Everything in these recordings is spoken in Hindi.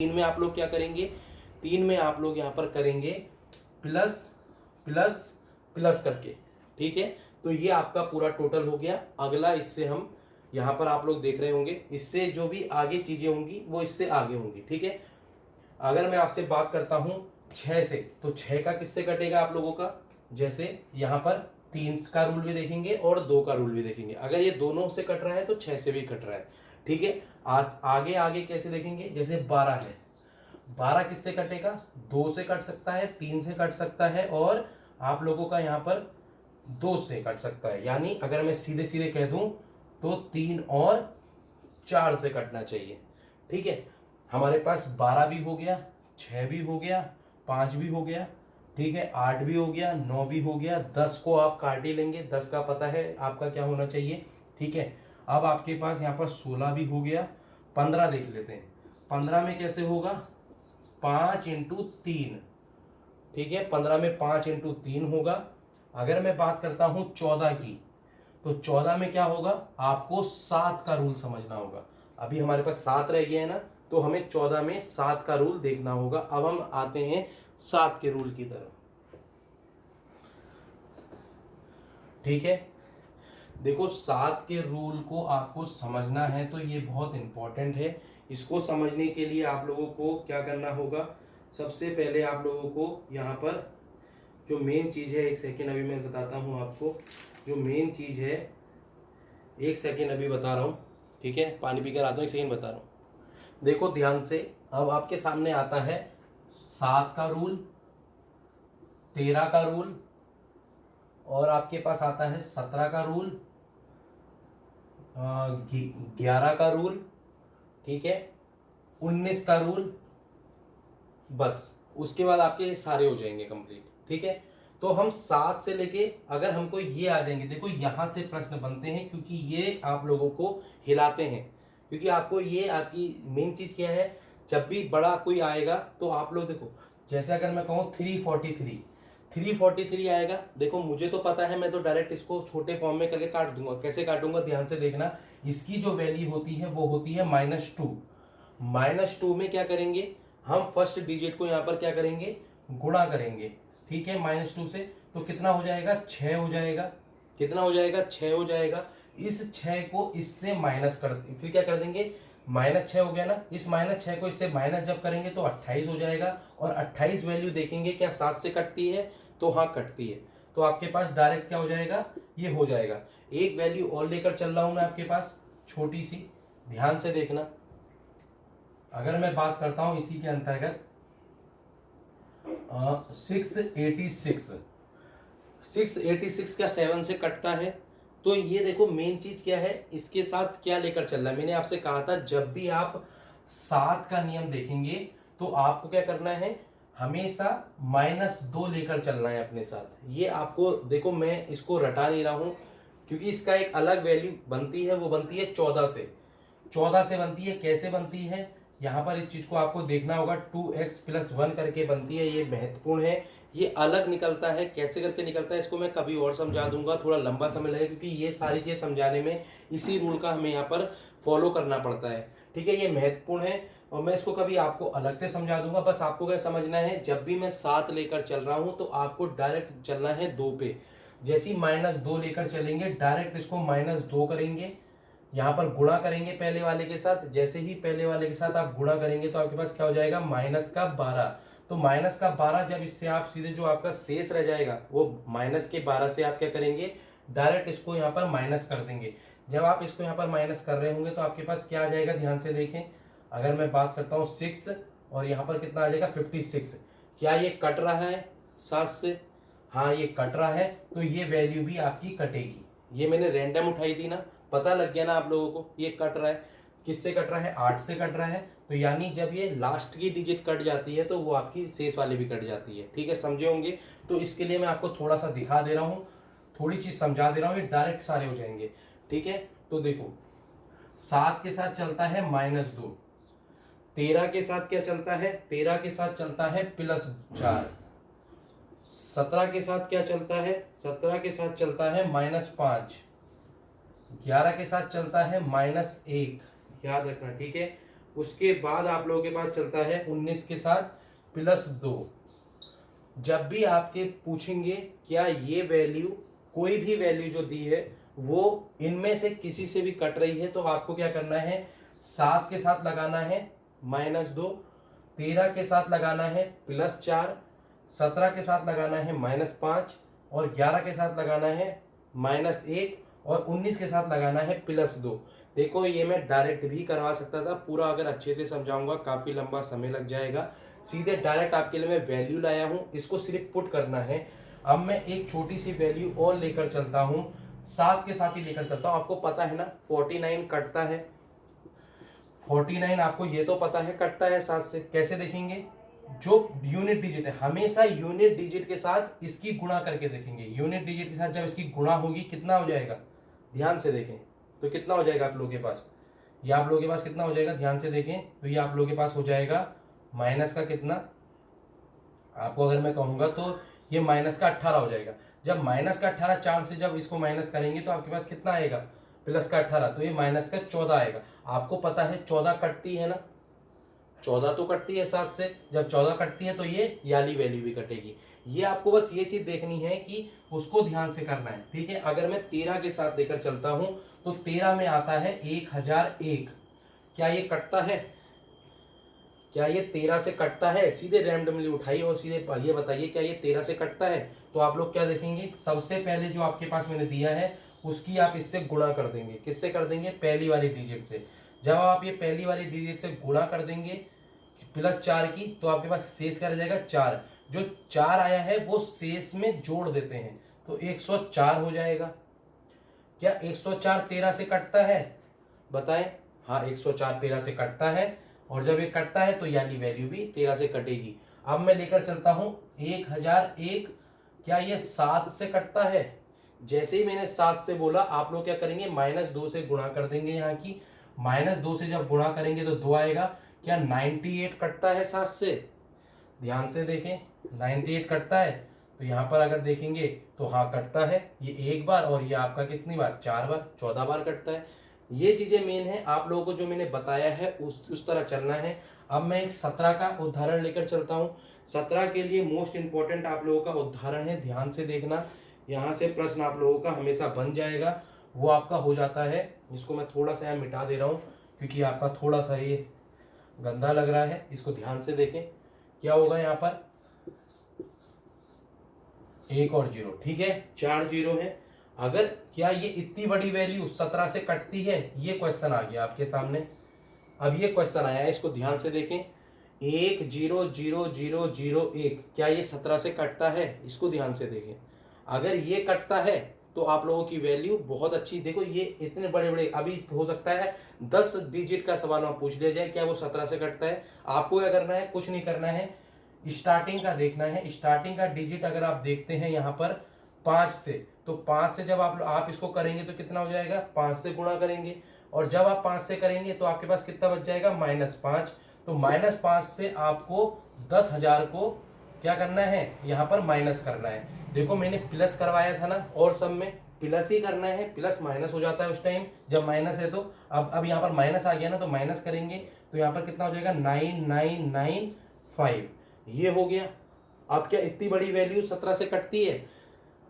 तीन में आप लोग क्या करेंगे, तीन में आप लोग यहाँ पर करेंगे प्लस प्लस प्लस करके, ठीक है। तो ये आपका पूरा टोटल हो गया। अगला इससे हम यहाँ पर आप लोग देख रहे होंगे, इससे जो भी आगे चीजें होंगी वो इससे आगे होंगी, ठीक है। अगर मैं आपसे बात करता हूं 6 से, तो 6 का किससे कटेगा आप लोगों का, जैसे यहाँ पर 3 का रूल भी देखेंगे और 2 का रूल भी देखेंगे। अगर ये दोनों से कट रहा है तो 6 से भी कट रहा है, ठीक है। आगे आगे कैसे देखेंगे, जैसे 12 है, 12 किससे कटेगा, 2 से कट सकता है, 3 से कट सकता है और आप लोगों का यहाँ पर 2 से कट सकता है। यानी अगर मैं सीधे सीधे कह दूं तो 3 और 4 से कटना चाहिए, ठीक है। हमारे पास 12 भी हो गया, 6 भी हो गया, 5 भी हो गया, ठीक है, 8 भी हो गया, 9 भी हो गया, 10 को आप काट ही लेंगे, 10 का पता है आपका क्या होना चाहिए, ठीक है। अब आपके पास यहाँ पर 16 भी हो गया, 15 देख लेते हैं। 15 में कैसे होगा, 5 इंटू 3, ठीक है। 15 में 5 इंटू 3 होगा। अगर मैं बात करता हूं 14 की, तो 14 में क्या होगा, आपको 7 का रूल समझना होगा। अभी हमारे पास 7 रह गया है ना, तो हमें 14 में 7 का रूल देखना होगा। अब हम आते हैं 7 के रूल की तरफ, ठीक है। देखो 7 के रूल को आपको समझना है, तो ये बहुत इंपॉर्टेंट है। इसको समझने के लिए आप लोगों को क्या करना होगा, सबसे पहले आप लोगों को यहाँ पर जो मेन चीज है, एक सेकेंड अभी मैं बताता हूँ आपको। जो मेन चीज है, एक सेकेंड अभी बता रहा हूँ, ठीक है, पानी पीकर आता हूँ, एक सेकेंड बता रहा हूँ। देखो ध्यान से, अब आपके सामने आता है 7 का रूल, 13 का रूल, और आपके पास आता है 17 का रूल, 11 का रूल, ठीक है, 19 का रूल। बस उसके बाद आपके सारे हो जाएंगे कंप्लीट, ठीक है। तो हम 7 से लेके अगर हमको ये आ जाएंगे, देखो यहां से प्रश्न बनते हैं क्योंकि ये आप लोगों को हिलाते हैं, क्योंकि आपको ये आपकी मेन चीज क्या है, जब भी बड़ा कोई आएगा तो आप लोग देखो, जैसे अगर मैं कहूँ 343 आएगा, देखो मुझे तो पता है, मैं तो डायरेक्ट इसको छोटे फॉर्म में करके काट दूंगा। कैसे काटूंगा, ध्यान से देखना। इसकी जो वैल्यू होती है वो होती है -2। -2 में क्या करेंगे, हम फर्स्ट डिजिट को यहाँ पर क्या करेंगे, गुणा करेंगे, ठीक है, -2 से। तो कितना हो जाएगा, 6 हो जाएगा। कितना हो जाएगा, 6 हो जाएगा। इस 6 को इससे माइनस कर, फिर क्या कर देंगे, -6 हो गया ना, इस -6 को इससे माइनस जब करेंगे तो 28 हो जाएगा। और 28 वैल्यू देखेंगे क्या 7 से कटती है, तो हाँ कटती है। तो आपके पास डायरेक्ट क्या हो जाएगा, ये हो जाएगा। एक वैल्यू और लेकर चल रहा हूं मैं आपके पास, छोटी सी, ध्यान से देखना। अगर मैं बात करता हूं इसी के अंतर्गत 686 क्या 7 से कटता है। तो ये देखो मेन चीज क्या है, इसके साथ क्या लेकर चल रहा है। मैंने आपसे कहा था जब भी आप 7 का नियम देखेंगे तो आपको क्या करना है, हमेशा -2 लेकर चलना है अपने साथ। ये आपको देखो, मैं इसको रटा नहीं रहा हूं क्योंकि इसका एक अलग वैल्यू बनती है, वो बनती है 14 से। 14 से बनती है, कैसे बनती है, यहाँ पर इस चीज को आपको देखना होगा। 2x + 1 करके बनती है, ये महत्वपूर्ण है। ये अलग निकलता है, कैसे करके निकलता है इसको मैं कभी और समझा दूंगा, थोड़ा लंबा समय लगेगा क्योंकि ये सारी चीजें समझाने में इसी रूल का हमें यहाँ पर फॉलो करना पड़ता है, ठीक है। ये महत्वपूर्ण है और मैं इसको कभी आपको अलग से समझा दूंगा। बस आपको क्या समझना है, जब भी मैं 7 लेकर चल रहा हूं तो आपको डायरेक्ट चलना है 2 पे। जैसे ही -2 लेकर चलेंगे, डायरेक्ट इसको -2 करेंगे, यहाँ पर गुणा करेंगे पहले वाले के साथ। जैसे ही पहले वाले के साथ आप गुणा करेंगे तो आपके पास क्या हो जाएगा, -12। तो -12 जब इससे आप सीधे जो आपका शेष रह जाएगा वो -12 से आप क्या करेंगे, डायरेक्ट इसको यहाँ पर माइनस कर देंगे। जब आप इसको यहाँ पर माइनस कर रहे होंगे तो आपके पास क्या आ जाएगा, ध्यान से देखें। अगर मैं बात करता हूँ 6 और यहाँ पर कितना आ जाएगा 56। क्या ये कट रहा है 7 से, हाँ ये कट रहा है। तो ये वैल्यू भी आपकी कटेगी। ये मैंने रैंडम उठाई थी ना, पता लग गया ना आप लोगों को, ये कट रहा है। किससे कट रहा है, 8 से कट रहा है। तो यानी जब ये लास्ट की डिजिट कट जाती है तो वो आपकी शेष वाली भी कट जाती है, ठीक है, समझे होंगे। तो इसके लिए मैं आपको थोड़ा सा दिखा दे रहा हूँ, थोड़ी चीज समझा दे रहा हूँ, ये डायरेक्ट सारे हो जाएंगे, ठीक है। तो देखो 7 के साथ चलता है -2, 13 के साथ क्या चलता है, 13 के साथ चलता है +4, 17 के साथ क्या चलता है, 17 के साथ चलता है -5, 11 के साथ चलता है -1, याद रखना, ठीक है। उसके बाद आप लोगों के पास चलता है 19 के साथ +2। जब भी आपके पूछेंगे क्या ये वैल्यू, कोई भी वैल्यू जो दी है वो इनमें से किसी से भी कट रही है, तो आपको क्या करना है, 7 के साथ लगाना है -2, 13 के साथ लगाना है +4, 17 के साथ लगाना है -5 और 11 के साथ लगाना है -1 और 19 के साथ लगाना है +2। देखो ये मैं डायरेक्ट भी करवा सकता था, पूरा अगर अच्छे से समझाऊंगा काफी लंबा समय लग जाएगा। सीधे डायरेक्ट आपके लिए मैं वैल्यू लाया हूं, इसको सिर्फ पुट करना है। अब मैं एक छोटी सी वैल्यू और लेकर चलता हूं, 7 के साथ ही लेकर चलता हूं। आपको पता है ना 49 कटता है, 49 आपको ये तो पता है कटता है 7 से। कैसे देखेंगे, जो यूनिट डिजिट है हमेशा यूनिट डिजिट के साथ इसकी गुणा करके देखेंगे। यूनिट डिजिट के साथ जब इसकी गुणा होगी कितना हो जाएगा, ध्यान से देखें तो कितना हो जाएगा आप लोगों के पास, ये आप लोगों के पास कितना हो जाएगा, ध्यान से देखें तो ये आप लोगों के पास हो जाएगा माइनस का कितना, आपको अगर मैं कहूंगा तो ये माइनस का 18 हो जाएगा। जब माइनस का 18 4 से जब इसको माइनस करेंगे तो आपके पास कितना आएगा, प्लस का 18, तो ये माइनस का 14 आएगा। आपको पता है 14 कटती है ना, 14 तो कटती है 7 से, जब 14 कटती है तो ये वाली वैल्यू भी कटेगी। ये आपको बस ये चीज देखनी है कि उसको ध्यान से करना है, ठीक है। अगर मैं 13 के साथ लेकर चलता हूं तो 13 में आता है 1001, क्या ये कटता है, क्या ये 13 से कटता है, सीधे रैंडमली उठाइए और सीधे ये बताइए क्या ये 13 से कटता है। तो आप लोग क्या देखेंगे, सबसे पहले जो आपके पास मैंने दिया है उसकी आप इससे गुणा कर देंगे, किससे कर देंगे, पहली वाली डिजिट से। जब आप ये पहली वाली डिजिट से गुणा कर देंगे +4 की, तो आपके पास शेष क्या रह जाएगा 4। जो 4 आया है वो शेष में जोड़ देते हैं तो 104 हो जाएगा। क्या 104 13 से कटता है, बताएं। हाँ 104 13 से कटता है, और जब ये कटता है तो यानी वैल्यू भी 13 से कटेगी। अब मैं लेकर चलता हूं 1001, क्या ये 7 से कटता है। जैसे ही मैंने 7 से बोला आप लोग क्या करेंगे, -2 से गुणा कर देंगे, यहाँ की -2 से जब गुणा करेंगे तो 2 आएगा। क्या 98 कटता है 7 से, ध्यान से देखें 98 कटता है। तो यहाँ पर अगर देखेंगे तो हाँ कटता है, ये एक बार और ये आपका कितनी बार, 4 बार, 14 बार कटता है। ये चीजें मेन है, आप लोगों को जो मैंने बताया है उस तरह चलना है। अब मैं एक 17 का उदाहरण लेकर चलता हूँ। 17 के लिए मोस्ट इंपॉर्टेंट आप लोगों का उदाहरण है, ध्यान से देखना। यहाँ से प्रश्न आप लोगों का हमेशा बन जाएगा, वो आपका हो जाता है। इसको मैं थोड़ा सा यहाँ मिटा दे रहा हूँ क्योंकि आपका थोड़ा सा ये गंदा लग रहा है, इसको ध्यान से देखें। क्या होगा यहाँ पर, 1 और 0, ठीक है, 4 0 है। अगर क्या ये इतनी बड़ी वैल्यू 17 से कटती है, ये क्वेश्चन आ गया आपके सामने। अब ये क्वेश्चन आया है, इसको ध्यान से देखें, 1 0 0 0 0 1, क्या ये 17 से कटता है, इसको ध्यान से देखें। अगर ये कटता है तो आप लोगों की वैल्यू बहुत अच्छी, देखो ये इतने बड़े बड़े, अभी हो सकता है 10 डिजिट का सवाल वहां पूछ लिया जाए क्या वो 17 से कटता है। आपको क्या करना है, कुछ नहीं करना है, स्टार्टिंग का देखना है। स्टार्टिंग का डिजिट अगर आप देखते हैं यहाँ पर 5 से, तो 5 से जब आप इसको करेंगे तो कितना हो जाएगा, 5 से गुणा करेंगे, और जब आप 5 से करेंगे तो आपके पास कितना बच जाएगा, -5। तो -5 से आपको 10,000 को क्या करना है, यहाँ पर माइनस करना है। देखो मैंने प्लस करवाया था ना, और सब में प्लस ही करना है, प्लस माइनस हो जाता है उस टाइम जब माइनस है। तो अब यहाँ पर माइनस आ गया ना, तो माइनस करेंगे तो यहाँ पर कितना हो जाएगा, 9995, ये हो गया। अब क्या इतनी बड़ी वैल्यू 17 से कटती है,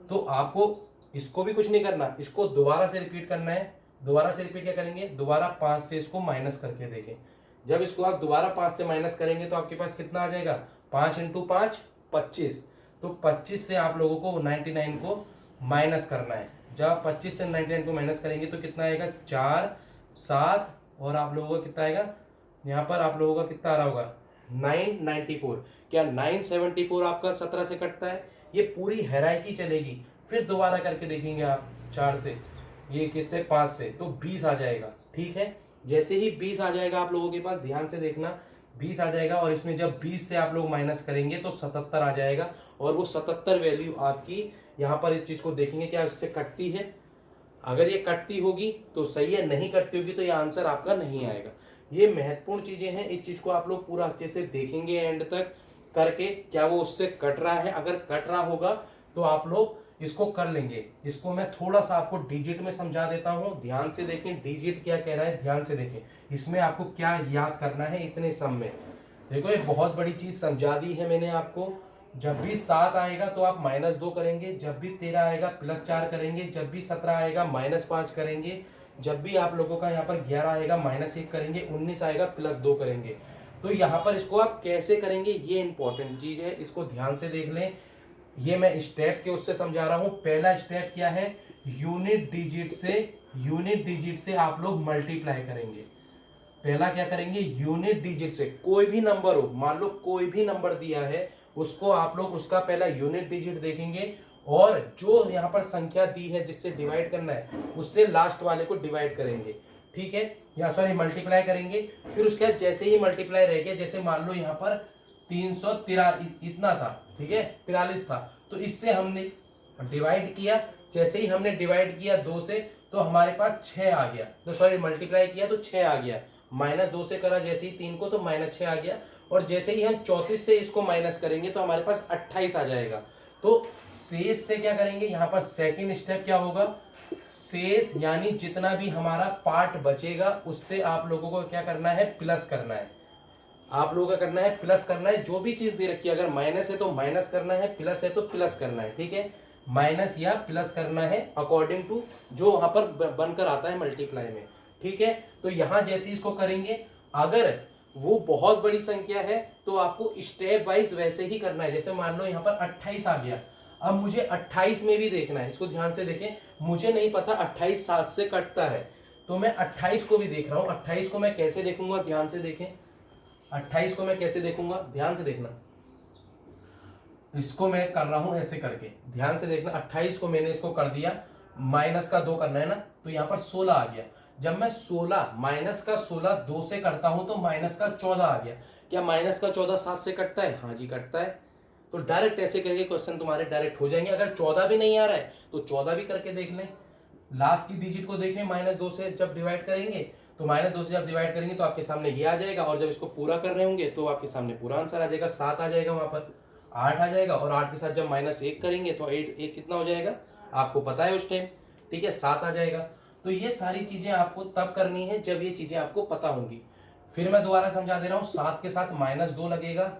तो आपको इसको भी कुछ नहीं करना, इसको दोबारा से रिपीट करना है। दोबारा से रिपीट क्या करेंगे, दोबारा 5 से इसको माइनस करके देखें। जब इसको आप दोबारा 5 से माइनस करेंगे तो आपके पास कितना आ जाएगा, 5 × 5 25। तो 25 से आप लोगों को 99 को माइनस करना है। जब आप 25 से 99 को माइनस करेंगे तो कितना आएगा, 4 7, और आप लोगों का कितना आएगा, यहाँ पर आप लोगों का कितना आ रहा होगा, 994। क्या 974 आपका 17 से कटता है, ये पूरी हैराइकी चलेगी। फिर दोबारा करके देखेंगे आप 4 से, ये किससे, 5 से, तो 20 आ जाएगा, ठीक है। जैसे ही 20 आ जाएगा आप लोगों के पास, ध्यान से देखना, 20 आ जाएगा, और इसमें जब 20 से आप लोग माइनस करेंगे तो 77 आ जाएगा, और वो 77 वैल्यू आपकी यहाँ पर इस चीज को देखेंगे क्या इससे कटती है। अगर ये कटती होगी तो सही है, नहीं कटती होगी तो ये आंसर आपका नहीं आएगा। ये महत्वपूर्ण चीजें हैं, इस चीज को आप लोग पूरा अच्छे से देखेंगे एंड तक करके, क्या वो उससे कट रहा है। अगर कट रहा होगा तो आप लोग इसको कर लेंगे। इसको मैं थोड़ा सा आपको डिजिट में समझा देता हूं, ध्यान से देखें डिजिट क्या कह रहा है, ध्यान से देखें इसमें आपको क्या याद करना है इतने सम में। देखो ये बहुत बड़ी चीज समझा दी है मैंने आपको। जब भी 7 आएगा तो आप -2 करेंगे, जब भी 13 आएगा +4 करेंगे, जब भी 17 आएगा -5 करेंगे, जब भी आप लोगों का यहाँ पर 11 आएगा -1 करेंगे, 19 आएगा +2 करेंगे। तो यहाँ पर इसको आप कैसे करेंगे ये इंपॉर्टेंट चीज है, इसको ध्यान से देख लें। ये मैं स्टेप के उससे समझा रहा हूं। पहला स्टेप क्या है, यूनिट डिजिट से आप लोग मल्टीप्लाई करेंगे। पहला क्या करेंगे, यूनिट डिजिट से कोई भी नंबर हो, मान लो कोई भी नंबर दिया है उसको आप लोग उसका पहला यूनिट डिजिट देखेंगे और जो यहाँ पर संख्या दी है जिससे डिवाइड करना है उससे लास्ट वाले को डिवाइड करेंगे, ठीक है, या सॉरी मल्टीप्लाई करेंगे। फिर उसके बाद जैसे ही मल्टीप्लाई रह गया, जैसे मान लो यहाँ पर 313 इतना था, ठीक है, 43 था, तो इससे हमने डिवाइड किया। जैसे ही हमने डिवाइड किया 2 से तो हमारे पास 6 आ गया, तो सॉरी मल्टीप्लाई किया तो 6 आ गया। -2 से करा जैसे ही 3 को तो -6 आ गया। और जैसे ही हम 34 से इसको माइनस करेंगे तो हमारे पास 28 आ जाएगा। तो शेष से क्या करेंगे, यहाँ पर सेकंड स्टेप क्या होगा, शेष यानी जितना भी हमारा पार्ट बचेगा उससे आप लोगों को क्या करना है, प्लस करना है। आप लोगों का करना है प्लस करना है, जो भी चीज दे रखी है, अगर माइनस है तो माइनस करना है, प्लस है तो प्लस करना है, ठीक है, माइनस या प्लस करना है अकॉर्डिंग टू जो वहां पर बनकर आता है मल्टीप्लाई में, ठीक है। तो यहां जैसे इसको करेंगे, अगर वो बहुत बड़ी संख्या है तो आपको स्टेप वाइज वैसे ही करना है। जैसे मान लो यहाँ पर 28 आ गया, अब मुझे 28 में भी देखना है, इसको ध्यान से देखें। मुझे नहीं पता 28 7 से कटता है, तो मैं 28 को भी देख रहा हूँ। 28 को मैं कैसे देखूंगा, ध्यान से देखें, 28 को मैं कैसे देखूंगा, ध्यान से देखना। इसको मैं कर रहा हूं ऐसे करके, ध्यान से देखना। 28 को मैंने इसको कर दिया, -2 करना है ना, तो यहाँ पर 16 आ गया। जब मैं 16 -16 2 से करता हूं तो -14 आ गया। क्या -14 7 से कटता है? हाँ जी कटता है। तो डायरेक्ट ऐसे करके क्वेश्चन तुम्हारे डायरेक्ट हो जाएंगे। अगर 14 भी नहीं आ रहा है तो 14 भी करके देख लें। लास्ट की डिजिट को देखें, -2 से जब डिवाइड करेंगे तो -2 से जब डिवाइड करेंगे तो आपके सामने ये आ जाएगा, और जब इसको पूरा कर रहे होंगे तो आपके सामने पूरा आंसर आ जाएगा। 7 आ जाएगा, वहां पर 8 आ जाएगा, और 8 के साथ जब -1 करेंगे तो 8 कितना हो जाएगा आपको पता है उस टाइम, ठीक है, 7 आ जाएगा। तो ये सारी चीजें आपको तब करनी है जब ये चीजें आपको पता होंगी। फिर मैं दोबारा समझा दे रहा हूँ, 7 के साथ -2 लगेगा,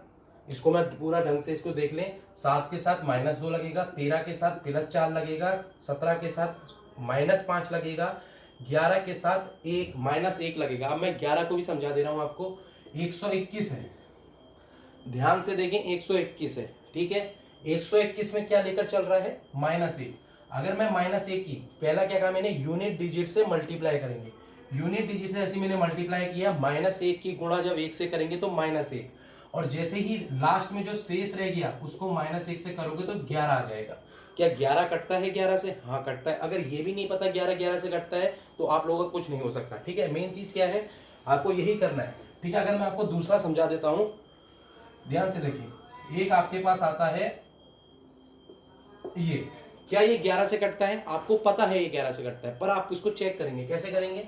इसको मैं पूरा ढंग से इसको देख लें। 7 के साथ -2 लगेगा, 13 के साथ +4 लगेगा, 17 के साथ -5 लगेगा, 11 के साथ -1 लगेगा। अब मैं 11 को भी समझा दे रहा हूं आपको। 121 है, ध्यान से देखें, 121 है, ठीक है। 121 में क्या लेकर चल रहा है, -1। अगर मैं -1 की पहला क्या कहा मैंने, यूनिट डिजिट से मल्टीप्लाई करेंगे। यूनिट डिजिट से ऐसे मैंने मल्टीप्लाई किया, -1 की गुणा जब 1 से करेंगे तो -1, और जैसे ही लास्ट में जो शेष रह गया उसको -1 से करोगे तो 11 आ जाएगा। क्या 11 कटता है 11 से? हाँ कटता है। अगर ये भी नहीं पता 11 से कटता है तो आप लोगों का कुछ नहीं हो सकता, ठीक है। मेन चीज क्या है, आपको यही करना है, ठीक है। अगर मैं आपको दूसरा समझा देता हूं, ध्यान से देखिए। एक आपके पास आता है ये, क्या ये 11 से कटता है? आपको पता है ये 11 से कटता है, पर आप इसको चेक करेंगे, कैसे करेंगे,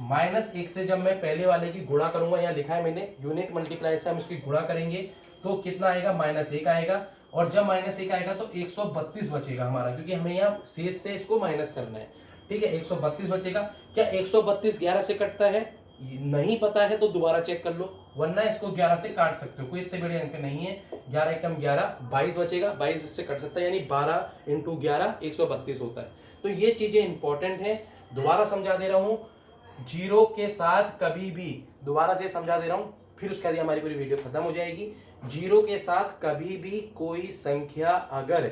-1 से जब मैं पहले वाले की गुणा करूंगा, यहाँ लिखा है मैंने यूनिट मल्टीप्लाई से हम इसकी गुणा करेंगे तो कितना आएगा, -1 आएगा। और जब -1 आएगा तो 132 बचेगा हमारा, क्योंकि हमें यहाँ शेष से इसको माइनस करना है, ठीक है। 132 बचेगा। क्या 132 11 से कटता है? नहीं पता है तो दोबारा चेक कर लो, वरना इसको 11 से काट सकते हो, कोई इतने बड़े अंक नहीं है। 11 एकम 11, 22 बचेगा, 22 इससे कट सकता है, यानी 12 × 11 132 होता है। तो ये चीजें इंपॉर्टेंट है, दोबारा समझा दे रहा हूँ। 0 के साथ कभी भी, दोबारा से समझा दे रहा हूँ, फिर उसके बाद हमारी पूरी वीडियो खत्म हो जाएगी। 0 के साथ कभी भी कोई संख्या अगर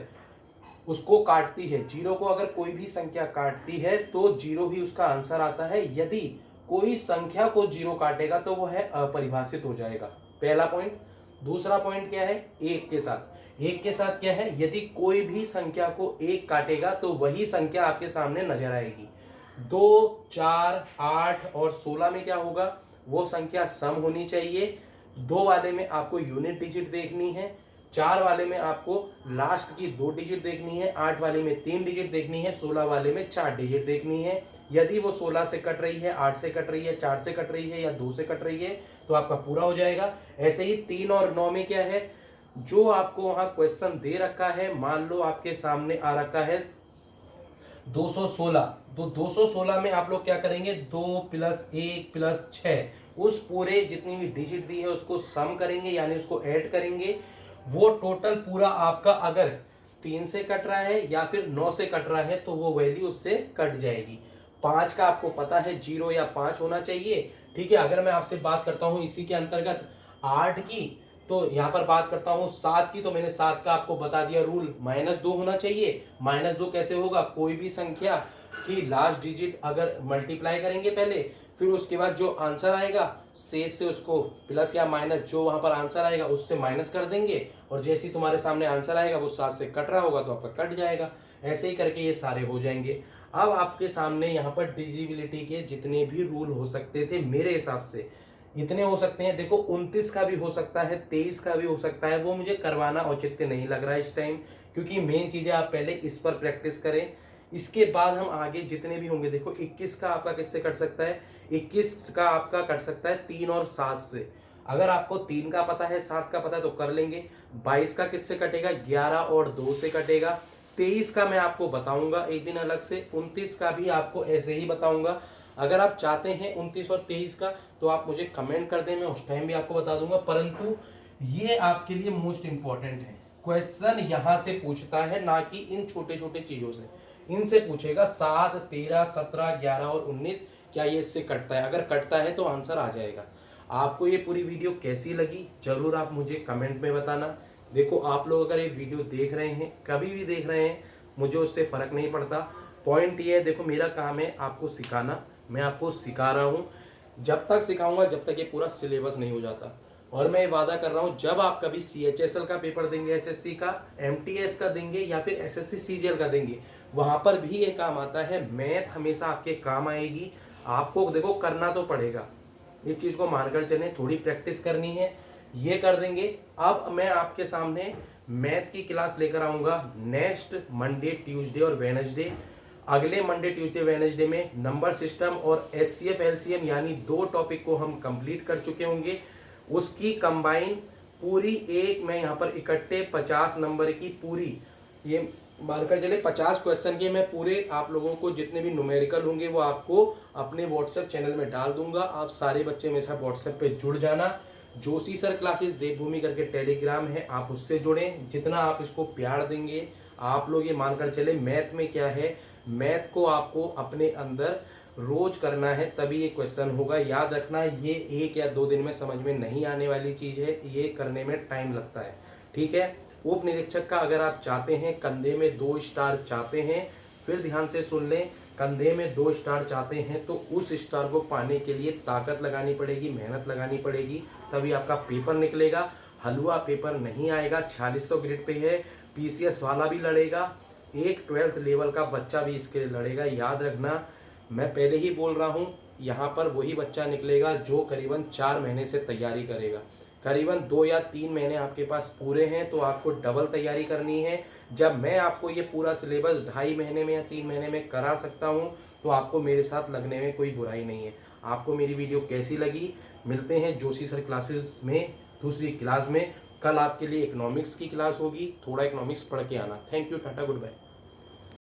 उसको काटती है, 0 को अगर कोई भी संख्या काटती है तो 0 ही उसका आंसर आता है। यदि कोई संख्या को 0 काटेगा तो वो है अपरिभाषित हो जाएगा, पहला पॉइंट। दूसरा पॉइंट क्या है, 1 के साथ। 1 के साथ क्या है, यदि कोई भी संख्या को 1 काटेगा तो वही संख्या आपके सामने नजर आएगी। 2, 4, 8 और 16 में क्या होगा, वो संख्या सम होनी चाहिए। 2 वाले में आपको यूनिट डिजिट देखनी है, 4 वाले में आपको लास्ट की 2 डिजिट देखनी है, 8 वाले में 3 डिजिट देखनी है, 16 वाले में 4 डिजिट देखनी है। यदि वो 16 से कट रही है, 8 से कट रही है, 4 से कट रही है या 2 से कट रही है तो आपका पूरा हो जाएगा। ऐसे ही 3 और 9 में क्या है, जो आपको वहां क्वेश्चन दे रखा है, मान लो आपके सामने आ रखा है 216, तो 216 में आप लोग क्या करेंगे, 2 + 1 + 6 उस पूरे जितनी भी डिजिट दी है उसको सम करेंगे, यानी उसको ऐड करेंगे। वो टोटल पूरा आपका अगर 3 से कट रहा है या फिर 9 से कट रहा है तो वो वैल्यू उससे कट जाएगी। 5 का आपको पता है 0 या 5 होना चाहिए, ठीक है। अगर मैं आपसे बात करता हूं इसी के अंतर्गत 8 की, तो यहां पर बात करता हूं 7 की, तो मैंने 7 का आपको बता दिया रूल, -2 होना चाहिए। -2 कैसे होगा, कोई भी संख्या की लास्ट डिजिट अगर मल्टीप्लाई करेंगे पहले, फिर उसके बाद जो आंसर आएगा शेष से उसको प्लस या माइनस जो वहां पर आंसर आएगा उससे माइनस कर देंगे, और जैसे ही तुम्हारे सामने आंसर आएगा वो 7 से कट रहा होगा तो आपका कट जाएगा। ऐसे ही करके ये सारे हो जाएंगे। अब आपके सामने यहाँ पर डिजिबिलिटी के जितने भी रूल हो सकते थे मेरे हिसाब से इतने हो सकते हैं। देखो 29 का भी हो सकता है, 23 का भी हो सकता है, वो मुझे करवाना औचित्य नहीं लग रहा है इस टाइम, क्योंकि मेन चीजें आप पहले इस पर प्रैक्टिस करें, इसके बाद हम आगे जितने भी होंगे। देखो 21 का आपका किससे कट सकता है, 21 का आपका कट सकता है 3 और 7 से। अगर आपको 3 का पता है 7 का पता है तो कर लेंगे। 22 का किससे कटेगा, 11 और 2 से कटेगा। 23 का मैं आपको बताऊंगा एक दिन अलग से। 29 का भी आपको ऐसे ही बताऊंगा। अगर आप चाहते हैं 29 और 23 का तो आप मुझे कमेंट कर दें, मैं उस टाइम भी आपको बता दूंगा। परंतु ये आपके लिए मोस्ट इंपॉर्टेंट है, क्वेश्चन यहां से पूछता है, ना कि इन छोटे छोटे चीजों से। इनसे पूछेगा 7, 13, 17, 11 और 19 क्या ये इससे कटता है, अगर कटता है तो आंसर आ जाएगा। आपको ये पूरी वीडियो कैसी लगी जरूर आप मुझे कमेंट में बताना। देखो आप लोग अगर ये वीडियो देख रहे हैं, कभी भी देख रहे हैं, मुझे उससे फर्क नहीं पड़ता। पॉइंट ये है, देखो मेरा काम है आपको सिखाना, मैं आपको सिखा रहा हूँ। जब तक सिखाऊंगा जब तक ये पूरा सिलेबस नहीं हो जाता। और मैं वादा कर रहा हूँ जब आप कभी CHSL का पेपर देंगे, SSC का, MTS का देंगे या फिर SSC CGL का देंगे, वहां पर भी ये काम आता है। मैथ हमेशा आपके काम आएगी। आपको देखो करना तो पड़ेगा, इस चीज को मानकर चलें, थोड़ी प्रैक्टिस करनी है, ये कर देंगे। अब मैं आपके सामने मैथ की क्लास लेकर आऊंगा नेक्स्ट मंडे, ट्यूसडे और वेडनेसडे। अगले मंडे, ट्यूसडे, वेडनेसडे में नंबर सिस्टम और SCF LCM यानी 2 टॉपिक को हम कंप्लीट कर चुके होंगे। उसकी कंबाइन पूरी एक मैं यहाँ पर इकट्ठे 50 नंबर की पूरी, ये मानकर चले 50 क्वेश्चन के मैं पूरे आप लोगों को जितने भी न्यूमेरिकल होंगे वो आपको अपने व्हाट्सएप चैनल में डाल दूंगा। आप सारे बच्चे मेरे साथ व्हाट्सएप पे जुड़ जाना। जोशी सर क्लासेस देवभूमि करके टेलीग्राम है, आप उससे जुड़ें। जितना आप इसको प्यार देंगे, आप लोग ये मानकर चले मैथ में क्या है, मैथ को आपको अपने अंदर रोज करना है तभी ये क्वेश्चन होगा। याद रखना ये 1 या 2 दिन में समझ में नहीं आने वाली चीज है, ये करने में टाइम लगता है, ठीक है। उप निरीक्षक का अगर आप चाहते हैं, कंधे में 2 स्टार चाहते हैं, फिर ध्यान से सुन लें, कंधे में 2 स्टार चाहते हैं तो उस स्टार को पाने के लिए ताकत लगानी पड़ेगी, मेहनत लगानी पड़ेगी, तभी आपका पेपर निकलेगा। हलवा पेपर नहीं आएगा, 4600 ग्रेड पे है, PCS वाला भी लड़ेगा, एक 12th लेवल का बच्चा भी इसके लिए लड़ेगा। याद रखना, मैं पहले ही बोल रहा हूँ, यहाँ पर वही बच्चा निकलेगा जो करीबन 4 महीने से तैयारी करेगा। करीबन 2 या 3 महीने आपके पास पूरे हैं तो आपको डबल तैयारी करनी है। जब मैं आपको ये पूरा सिलेबस 2.5 महीने में या 3 महीने में करा सकता हूँ तो आपको मेरे साथ लगने में कोई बुराई नहीं है। आपको मेरी वीडियो कैसी लगी, मिलते हैं जोशी सर क्लासेस में दूसरी क्लास में। कल आपके लिए इकोनॉमिक्स की क्लास होगी, थोड़ा इकोनॉमिक्स पढ़ के आना। Thank you, tata, good bye.